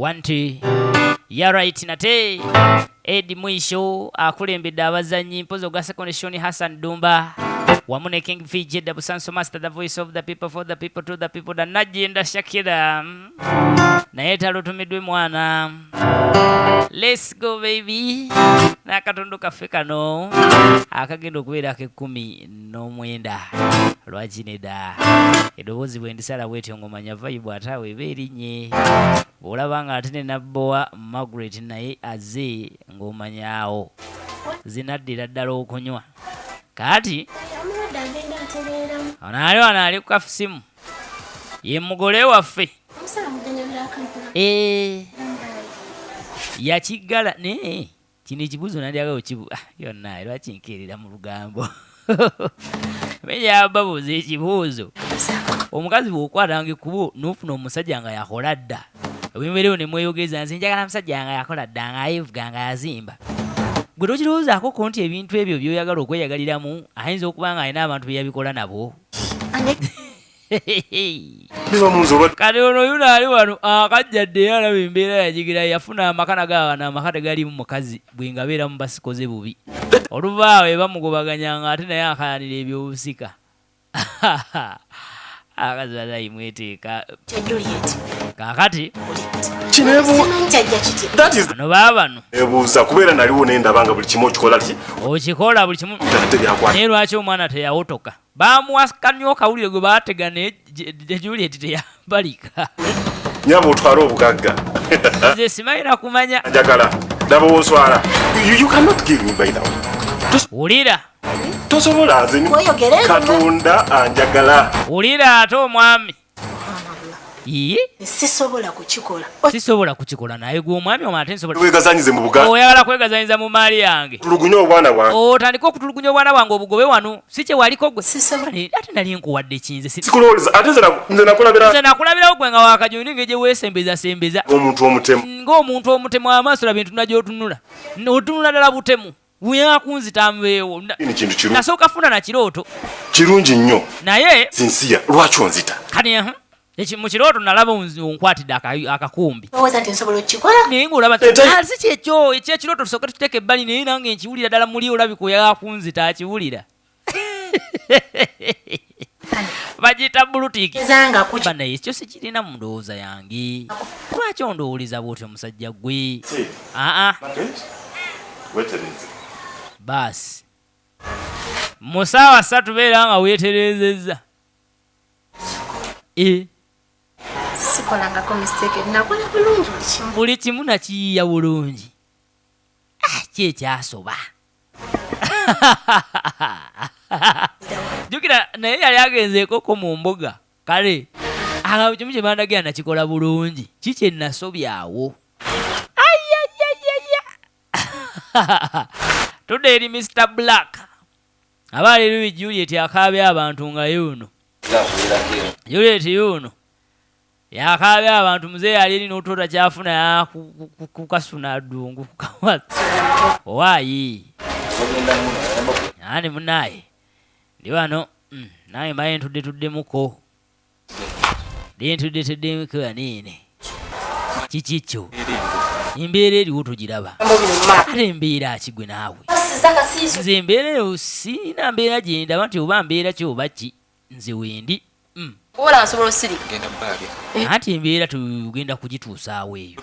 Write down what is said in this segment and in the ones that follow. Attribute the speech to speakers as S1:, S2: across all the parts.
S1: wanti ya right nate Edi Mwisho akulembedde abazanyi mpozo ga second Shoni Hassan Dumba wamune King VJ the Busanso Master the voice of the people for the people to the people da Najenda Shakira naye talutumidwe mwana. Let's go baby. Nakatondo kafe kano akagenda okubeera ak'ekumi n'omwenda lwakineda eddoboozi bwe ndisala bwetyo ng'omanya vibe ataawe eba erinye bw'olaba nga ate ne nabbowa Margaret naye aze ng'omanyaawo zinaddira ddala okunywa kati wano ali ku kafusimu ye mugole waffe yakiggala ne kino ekibuzo nandyaga okibu yonna lwakinkeerera mu lugambo menya babuuza ekibuuzo omukazi bw'okwatanga ekkubo n'ofuna omusajja nga yakola dda ebimberewo ne mweyogeza nze njagala musajja nga yakola dda nga ayevuga nga yazimba gwe tokirowoozaako ko nti ebintu ebyo by'oyagala okweyagaliramu ayinza okuba nga alina abantu be yabikola nabo kati ono yuno ali wano akajjadde era alaba embeera yajigira yafuna amakana gawana amaka tegalimu mukazi bwenga beera mu basikoze bubi oluvaawo ebamugobaganyanga ate naye akayanira ebyobusika akazi bazayimweteeka kakati ano baabano
S2: ebuuza kubeera naliwo nendabanga buli kimu okikola ki
S1: okikola buli kimu naye lwaki omwana teyawotoka bamuwakanyo kawulire gwe baategana Juliet teyambalika
S2: nyaba otwala obugagga
S1: nze simayina kumanya
S2: njagala daba wonswala you cannot give me by the way
S1: wulira
S2: tosobola nze Katonda anjagala
S1: wulira ate omwami iye
S3: sisobola kukikola
S1: naye gwe omwami omate nsobola
S2: wegazanyize mu buga
S1: oyagala kwegazanyiza mu maali yange
S2: tulugunya obwana bwange
S1: otandika okutulugunya obwana bwange obugobe wano si kye waliko gwe ate nali nkuwadde kinze
S2: sikulowoleza ate nze
S1: nakulabirawo gwe nga wakajoni ng'egye weesembeza ng'omuntu omutemu amaaso la bintu nagyotunula otunula ddala butemu weyakunzitambeewo nasooka funa na kirooto
S2: kirungi nnyo
S1: naye
S2: sinsiya lwaki onzita
S1: kati mu kirooto nalaba onkwatidde akakumbi naye ng'olaba si kyekyo ekyekirooto tusooke tuteeka ebbali naye nange nkiwulira ddala muli olabika oyakunzita akiwulira bagiyita bulutiki naye ekyo sikirina mu ndowooza yange lwaki ondowuliza bw'otyo omusajja gwe baasi mu ssaawa 3 beera nga weeterezezza
S3: sikolangako mistake nakola bulungi
S1: buli kimu nakiyiya bulungi ki ekyasoba jjukira naye yali agenzeekoko mu mbuga kale agabo kimu kye bandagira nakikola bulungi kiki ennasobyawo tudde eri Mr. Black aba leero Juliet akaabya abantu nga yuno Juliet yuno yakaabya abantu muzeeyi ali eri n'otota kyafuna kukasuna ddungu kukawatsi owaayi ani munaaye ndi wano naye mbaye ntuddemuko ntuddemuko aniine kikikyo embeera eriwo tugiraba ate embeera akigwe naawe nze embeera eyo siina mbeera gyendaba nti oba mbeera ki oba ki nze wendi anti embeera tugenda kugituusaawo eyo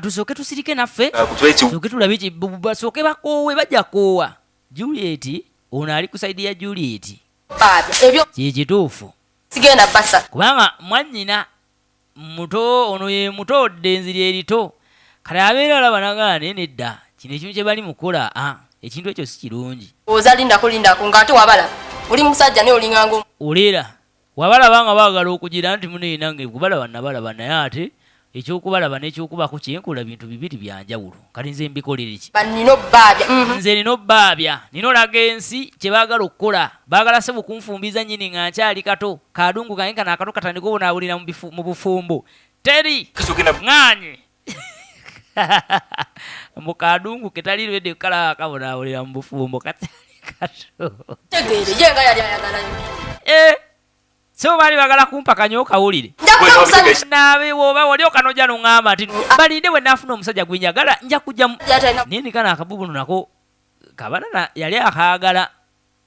S1: tusooke tusirike naffe sooke tulabe basooke bakoowe bajja koowa Juliet ono ali ku saidi ya Juliet kyekituufu kubanga mwannyina muto ono ye mutodde enziri erito kale abeera olaba nagana naye nedda kino ekimu kye bali mukola ekintu ekyo si kirungi
S3: lindako ng'ate wabalaba oli musajja naye olingango
S1: olera wabalaba nga baagala okugira nti muneyi nange kubalaba nabalaba naye ate ekyokubalaba n'ekyokubako kyenkola bintu bibiri byanjawulo kati nze mbikolere ki nze nina obbaabya nina olaga ensi kye baagala okukola baagala se bukunfumbiza nnyini nga nkyali kato kadungu kange kano akato katandika obonaabulira mu bufumbo teri ŋŋaanye mu kadungu ketali lwedde kukala akabonaabulira mu bufumbo katyali kato so bali bagala kumpa kanyoka wulire
S3: Njakuja musajja.
S1: nabe woba wali okanoja nongamba ati balinde we nafuna omusajja gwenjagala nja kujja nini kana akabubu nako kabana yali akaagala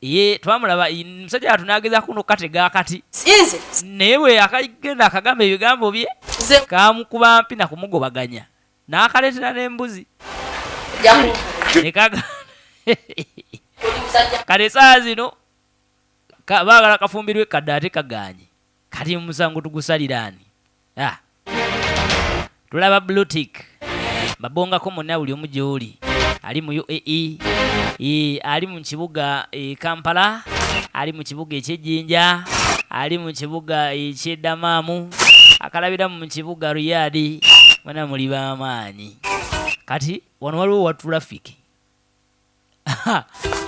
S1: ye twamulaba musajja atunageza kuno katega akati
S3: Sinze.
S1: newe akagenda akagamba ebigambo bye
S3: Nze
S1: kamukuba mpi na kumugobaganya n'akaleetera n'embuzi
S3: jamu.
S1: nekaga
S3: Oli musajja.
S1: kale saa zino baagala kafumbirwe kadde ate kaganye kati musango tugusaliraani tulaba blutik babongako monna buli omu gy'oli ali mu UAE ali mu kibuga Kampala ali mu kibuga eky'Ejjinja ali mu kibuga eky'Eddamaamu akalabira mu kibuga Riyadh mwana muli b'amaanyi kati wano waliwo wa traffic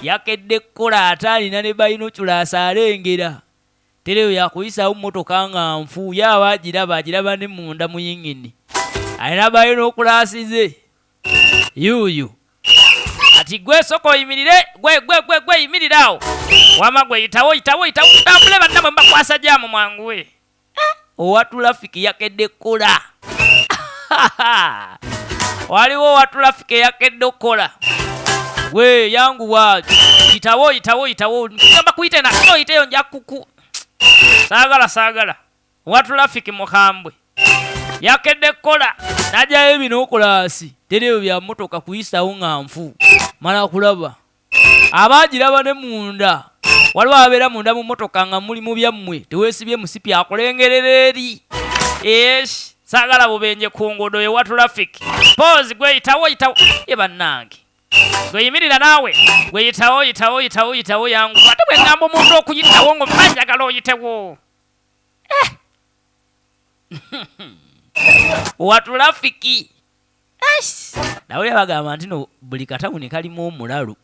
S1: yakedde kola atalina ne bayinoculaasa alengera tereyo yakuyisawo mmotoka nga nfu yaaba agiraba ne munda mu yingini alina bayinokulaasize yuuyu ati gwe soko yimirire gwe yimirire awo wama gwe yitawo tambule bannamwe mbakwasa jamu mwanguwe owa trafiki yakedde kola waliwo owa trafiki yakedde okola we yangu wa yitawo ngamba kuyite na kino yiteyo nja kuku saagala owa trafiki mukambwe yakedde kola najayo ebinokulaasi tereyo bya motoka kuyisawo nga nfu mala kulaba abagiraba ne munda waliwo abeera munda mu motoka nga muli mu byammwe teweesibye musipi akulengerera eri saagala bubenje ku nguudo ewa traffic pose gweyitawo ye bannange gweyimirira naawe gweyitawo yangu ate bwengamba omuntu okuyitawo ngo manjagala oyitewo owa traffic nawe bagamba nti no buli katawuni kalimu omulalu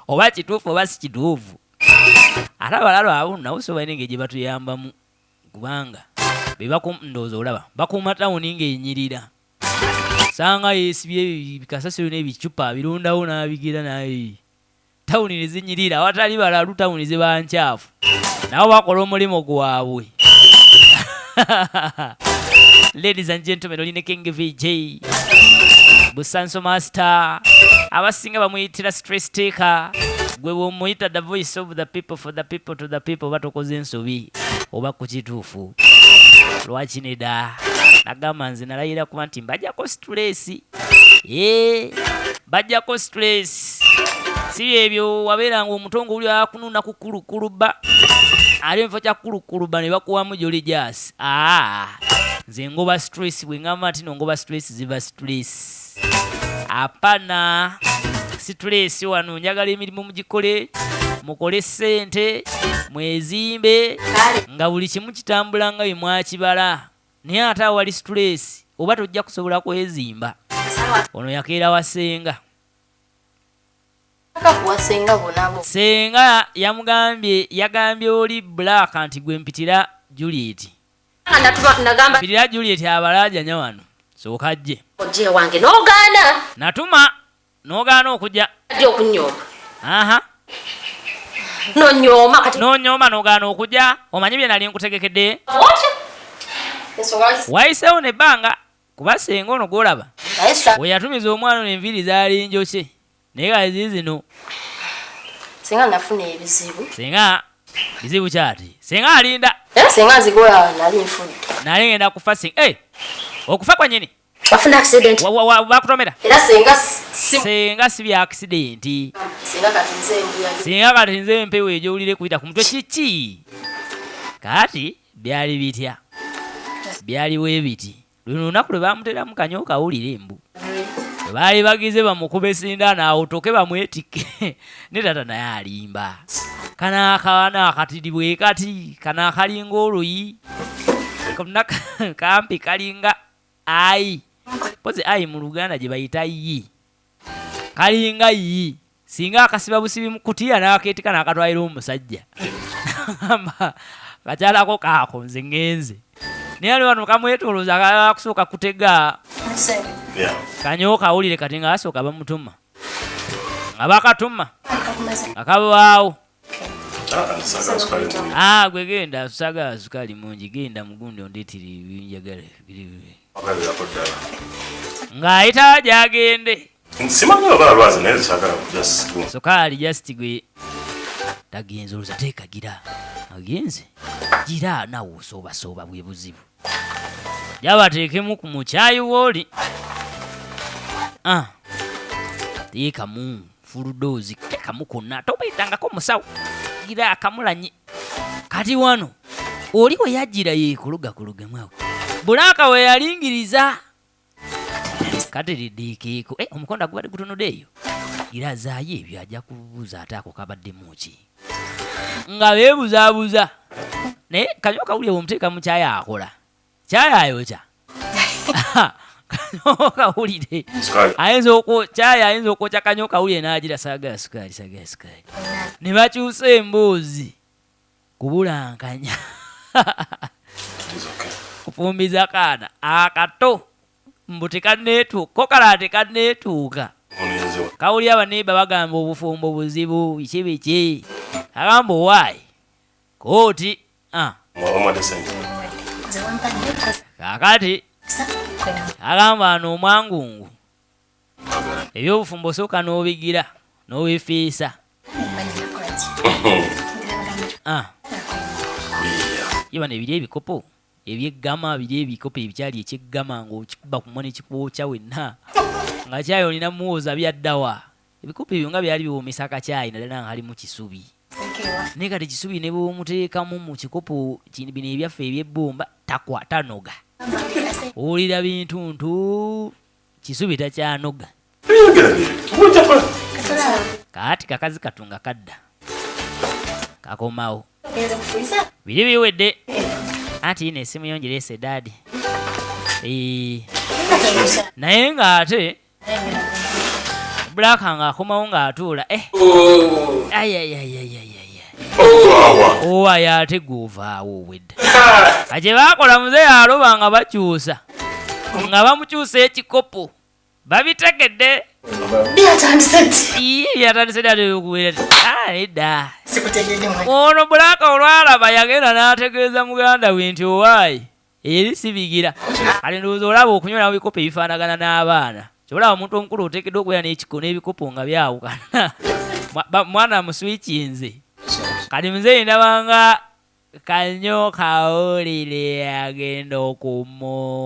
S1: oba kituufu oba si kituufu ate abalalu abo nawusoba nenge gye batuyambamu kubanga ndowooza olaba bakuuma tawuni ng'enyirira sanga yeesibye bikasasiro n'ebicupa birundawo n'abigira naye tawuni ne zinyirira awatali balalu tawuni ziba nkyafu nabo bakola omulimu gwabwe. Ladies and gentlemen, Oline King VJ Busanso Master abasinga bamuyitira stress taker gwe bw'omuyita the voice of the people for the people to the people batokoze ensobi oba ku kituufu lwaki neda nagamba nze nalayira kuba nti mbajjako stress bajjako stress si ebyo wabeeranga omutongo uli akununa kukulukuluba ali enfo kya kulukuluba ne bakuwamu joli jasi nze ngoba stress bwe ngamba nti nongoba stress ziba stress apana stress wano njagala emirimu mugikole mukole ssente mwezimbe nga buli kimu kitambula nga bwe mwakibala naye ate awali stress oba tojja kusobola kwezimba ono yakeera wasenga senga yagambye oli black nti gwe mpitira Juliet mpitira Juliet abalajanya wano sooka jje
S3: wange n'ogaana
S1: natuma n'ogaana okujja
S3: okunyooma
S1: nonyooma n'ogaana okujja omanyi bye nali nkutegekedde wayiseewo nebbanga kuba senga ono gwolaba we yatumiza omwana ono enviiri zaali njokye naye nga zizino
S3: senga nafuna ebizibu
S1: senga bizibu kyati senga alinda
S3: senga nzigola nali nfudde
S1: nali ngenda kufa senga okufa kwa nyini
S3: wafuna accident
S1: bakutomera
S3: era
S1: senga si bya accident senga kati nze empewo egyowulire kuyita ku mutwe kiki kati byali bitya byaliwo ebiti luno lunaku lwe bamuteramu kanyo kawulire embu baali bagize bamukube sindana awo toke bamwetike ne tata naye alimba kana akawana akatiri bwe kati kana akalinga oluyi konna kampi kalinga ayi poze ayi mu Luganda gye bayita yi kalinga yi singa akasiba busibi mu kutiya n'akeetika n'akatwalira omusajja kakyalako kaako nze ngenze naye ali wano kamwetolooza akakusooka kutega kanyo kawulire kati nga asooka bamutuma nga bakatuma akabaawo Gwe genda saga sukali mungi genda mugundi ondetiri njagala ng'ayita gyagende
S2: simanyi oba alwazi naye kyagala just
S1: sukali just gwe tagenze oluza teeka gira agenze gira nawe osooba bwe buzibu jabateekemu ku mukyayi wooli teekamu fuludoozi teekamu konna tobayitangako musawo gira akamulanyi kati wano oli we yajjira yeekulugakulugemu awo bulaaka we yalingiriza katereddeekeeko omukonda gubadde gutunudde eyo gira azaayo ebyo ajja kubuuza ate ako kabaddemu ki nga beebuzaabuza naye kanyo kawulire omuteeka mu kyayi akola kyayi ayokya kanyo kawulire kyayi ayinza okwokya kanyo kawulire n'agira saagala sukaali ne bakyusa emboozi kubulankanya kufumbiza kaana akato mbu tekaneetuuka kokala tekaneetuuka kawulira abaneiba bagamba obufumbo buzibu biki agamba owaayi kooti kakati agamba ano omwangungu ebyobufumbo sooka n'obigira n'owefiisa yibana ebiri ebikopo ebyeggama biri ebikopo ebikyali ekyeggama ng'okikuba kumwa nekikwokya wenna nga kyayi olina muwooza byaddawa ebikopo ebyo nga byali biwoomesa akakyayi naddala nga halimu kisubi naye kati kisubi ne bw'omuteekamu mu kikopo bino ebyaffe ebyebbumba tanoga owulira bintuntu kisubi takyanoga kaati kakazi katunga kadda kakomawo biri biwedde anti yina essimu yongireese daadi naye ng'ate bulaka ng'akomawo ng'atuula owaye ate gwovaawo obwedda kye baakola muzeeyi aloba nga bakyusa nga bamukyusa ekikopo babitegedde byatandise ddala okuwera edda ono bulaka olwalaba yagenda n'ategeeza muganda we nti owaayi eri sibigira kale ndowooza olaba okunywa nawo ebikopo ebifaanagana n'abaana kyolaba omuntu omukulu oteekeddwa okubeera n'ebikopo nga byawukana mwana muswikinze kati muzeeyi ndabanga kanyo kawulire agenda okumunywa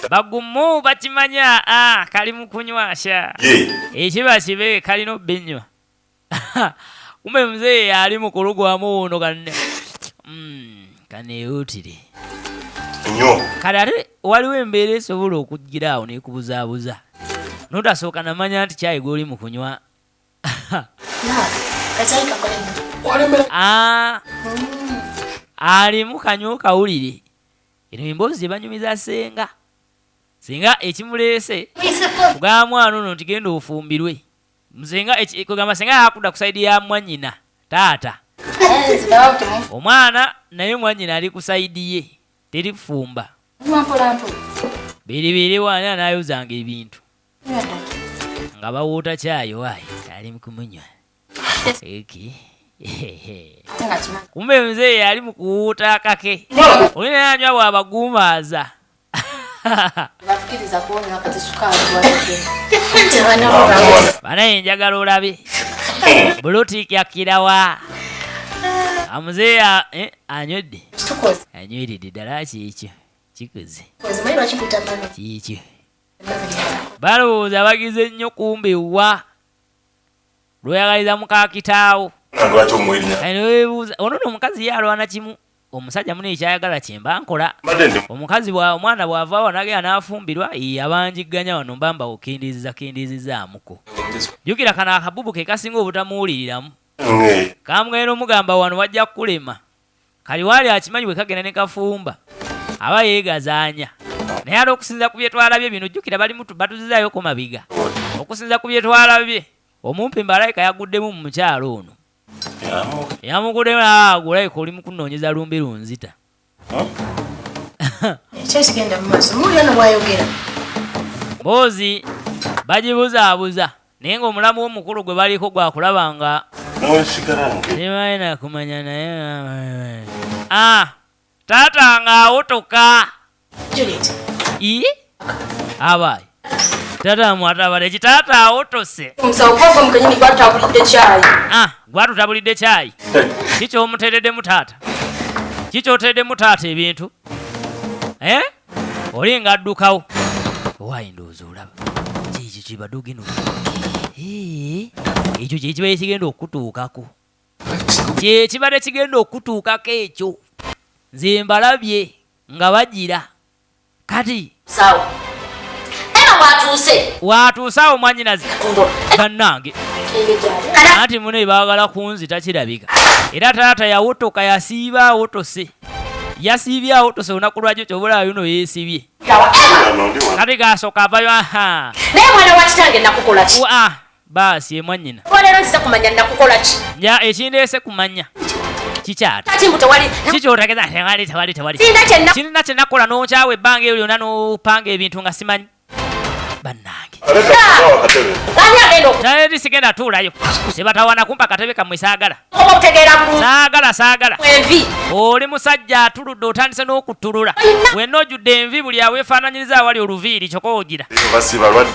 S1: bagumu bakimanya kali mu kunywasha ekiba kibe kalina obbenywa kumbe muzeeyi ali mu kulugwamu wuno kaneewuutire kale ate waliwo embeera esobola okugira awo nekubuzaabuza notasooka namanya nti kyayi gwoli mu kunywa alimu kanyo kawulire eno emboozi gye banyumiza senga ekimuleese kugamba mwana ono nti genda ofumbirwe kugamba senga yakudda ku saidi ya mwannyina taata omwana naye mwannyina ali ku saidi ye teri kufumba biribiri wani anayozanga ebintu nga bawoota kyayi waayi ali mu kumunywa kumbe muzeeyi ali mu kuwuuta akake olina yanywa bw'abaguumaaza banaye njagala olabe bulutiiki akirawa amuzeeyi anywedde anyweredde ddala kiekyo kikuze kiekyo balowooza bagize nnyo kumbe wa lweyagaliza mukakitaawo ono omukazi ye alwana kimu omusajja muna ekyayagala kyemba nkola omukazi omwana bw'ava wanagenda n'afumbirwa abanjigganya wano mbamba okendezezaamuko jjukira kano akabubu ke kasinga obutamuwuliriramu kamugenda omugamba wano wajja kukulema kali waali akimanyi bwe kagenda ne kafumba aba yeegazaanya naye ate okusinza ku byetwala bye bino jjukira batuzizaayo mabiga okusinza ku byetwala bye omumpi mbalayika yaguddemu mu mukyalo ono yamuguddemu agulaika oli mukunoonyeza lumbi lunzita mboozi bagibuzaabuza naye ng'omulamu w'omukulu gwe baliko gwakulaba nga
S2: N'oshikarange.
S1: tebalina kumanya naye taata ng'awotoka abayi taata mwatabala ekitaata awotose
S3: Omusawo gwo mukanyini gwatabulidde kyayi.
S1: gwatutabulidde kyayi kikyomuteereddemu taata kikyoteereddemu taata ebintu oli nga addukawo owaayi ndowooza olaba kiki kibadugino ekyo kyekibadde kigenda okutuukako kyekibadde kigenda okutuukako ekyo nze mbalabye nga bagira kati
S3: Sawa.
S1: watuuse awo mwanyinazi bannange anti mune baagala kunzita kirabika era taata yawotoka yasiiba awotose yasiibye awotose olunaku lwakyo kyobulaba bino yeesibye kati gasooka avayo
S3: naye mwana wa kitange nakukola ki?
S1: baasi emwanyina
S3: Olero nziza kumanya nakukola ki?
S1: ekindeese kumanya kikyata
S3: Kati mbu tewali
S1: kikyotegeza tewali kirina kye nakola n'okyawa ebbanga eryo lyonna n'opanga ebintu nga simanyi bannange
S3: Ani agenda
S1: taeri sigenda tuulayo tebatawana kumpa katebe kammwe saagala
S3: okutegeera bulungi
S1: saagala
S3: envi.
S1: oli musajja atuludde otandise n'okuttulula wenna ojjudde envi buli aweefaananyiriza awali oluviiri kyokoogira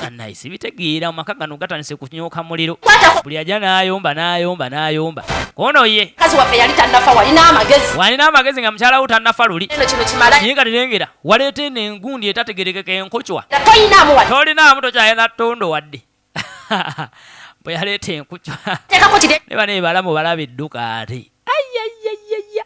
S1: annaisi bitegeera mu maka gano gatandise kunyooka muliro buli ajja n'ayomba kono ye
S3: Kazi waffe yali tannafa walina amagezi
S1: nga mukyala wo tannafa luli
S3: eno kino kimala
S1: naye kati lengera waleeta eno engundi etategerekeka enkochwa
S3: toyinaamu wali
S1: tolinaamu tokyayina ttondo wadde bwe yaleeta enkuchwa
S3: teekako kire
S1: ne bano balamu balaba edduka ate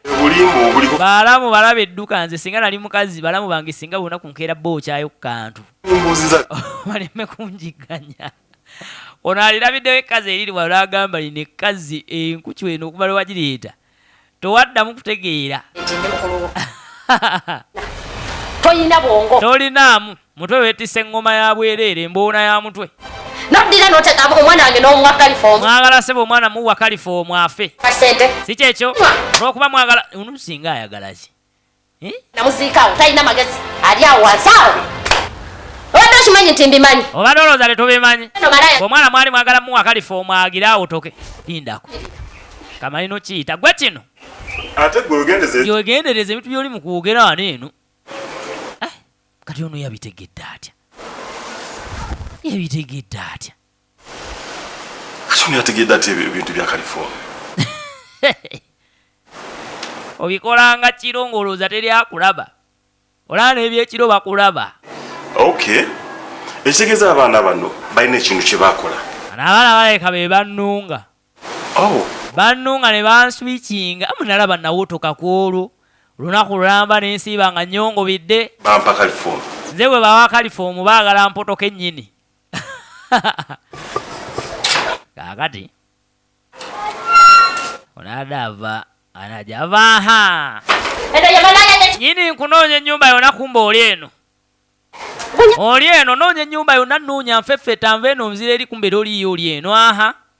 S2: Bulimbu buliko.
S1: balamu balaba edduka nze singa nali mukazi balamu bange singa bunaku nkeera bookyayo ku kantu
S2: Mbuziza.
S1: baleme kunjiganya ono alirabiddewo ekkazi eriri wala agamba lino ekkazi enkucu eno okuva lwe wagireeta towaddamu kutegeera
S3: toyina bwongo
S1: tolinaamu mutwe weetisse eŋŋoma ya bwereere emboona ya mutwe
S3: noddira noteeka omwana wange n'omuwa kalifoomu
S1: mwagala sebe omwana muwa kalifoomu afe
S3: kasente
S1: si kyekyo olwokuba mwagala onu singa ayagala ki
S3: namuziikaawo talina magezi ali awo wansi awo obadde okimanyi nti mbimanyi
S1: obadde olowooza tetubimanyi
S3: eno malaya
S1: omwana mwali mwagala muwa kalifoomu agire awo toke lindako kamalino kiyita gwe kino
S2: Ate gwe ogendeze.
S1: yogendereza ebintu byoli mu kwogera wano eno kati ono yabitegedde atya
S2: Kati yategedde ati ebintu bya California.
S1: obikolanga kiro ng'olowooza teri akulaba olaba n'ebyekiro bakulaba
S2: Okay. Ekitegeeza abaana bano balina ekintu kye bakola.
S1: abaana baleka be bannunga bannunga ne banswikinga munalaba nawotoka ku olwo olunaku lulamba n'ensiiba nga nnyongobidde
S2: Bampa California.
S1: nze bwe bawa kalifoomu baagala mpotoka ennyini kaakati onadava anajava
S3: eno ye malaya
S1: nyini nkunoonya ennyumba yonna kumba oli eno noonya ennyumba yonna nnoonya nfeffeta nva eno nzira eri kumbeera oliyo oli eno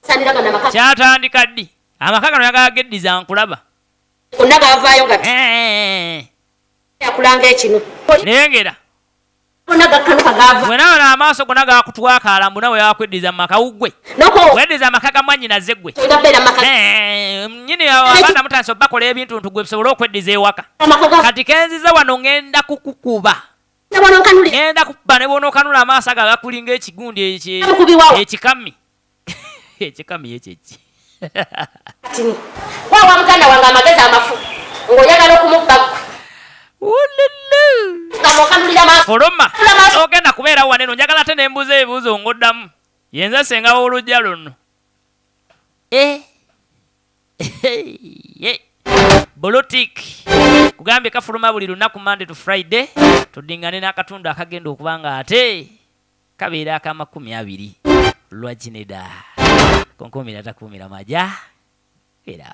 S3: saniraga namaka
S1: kyatandika ddi amaka gano yagageddiza nkulaba
S3: gonna gavaayo nga yakulanga ekino
S1: nengera
S3: gonna gakkanuka gava
S1: bwenaona amaaso gonna gakutwakaala mbuna we yakweddiza mu maka wuggwe
S3: noko
S1: weddiza amaka ga mwannyinaze ggwe
S3: toyina beera maka
S1: nyini abaana mutandise obbakola ebintu ntugwe bisobole okweddiza ewaka
S3: amaka ga
S1: kati kenziza wano ngenda kukukuba
S3: nabona nkanuli
S1: ngenda kukuba ne bwonookanula amaaso ago agakulinga ekigundi
S3: Mukubiwawa.
S1: ekikami ekikami ekyeki
S3: atini wawa muganda wange amagezi amafu ng'oyagala okumubba ngamokanulira maaso
S1: fuluma
S3: Fuluma.
S1: ogenda kubeera wane eno njagala ate nembuuza ebibuuzo ng'oddamu yenza senga w'olujja luno bolotik kugambye kafuluma buli lunaku Monday to Friday tuddingane n'akatundu akagenda okuba nga ate kabeera aka20 lwa kineda konkomira takuumira maja era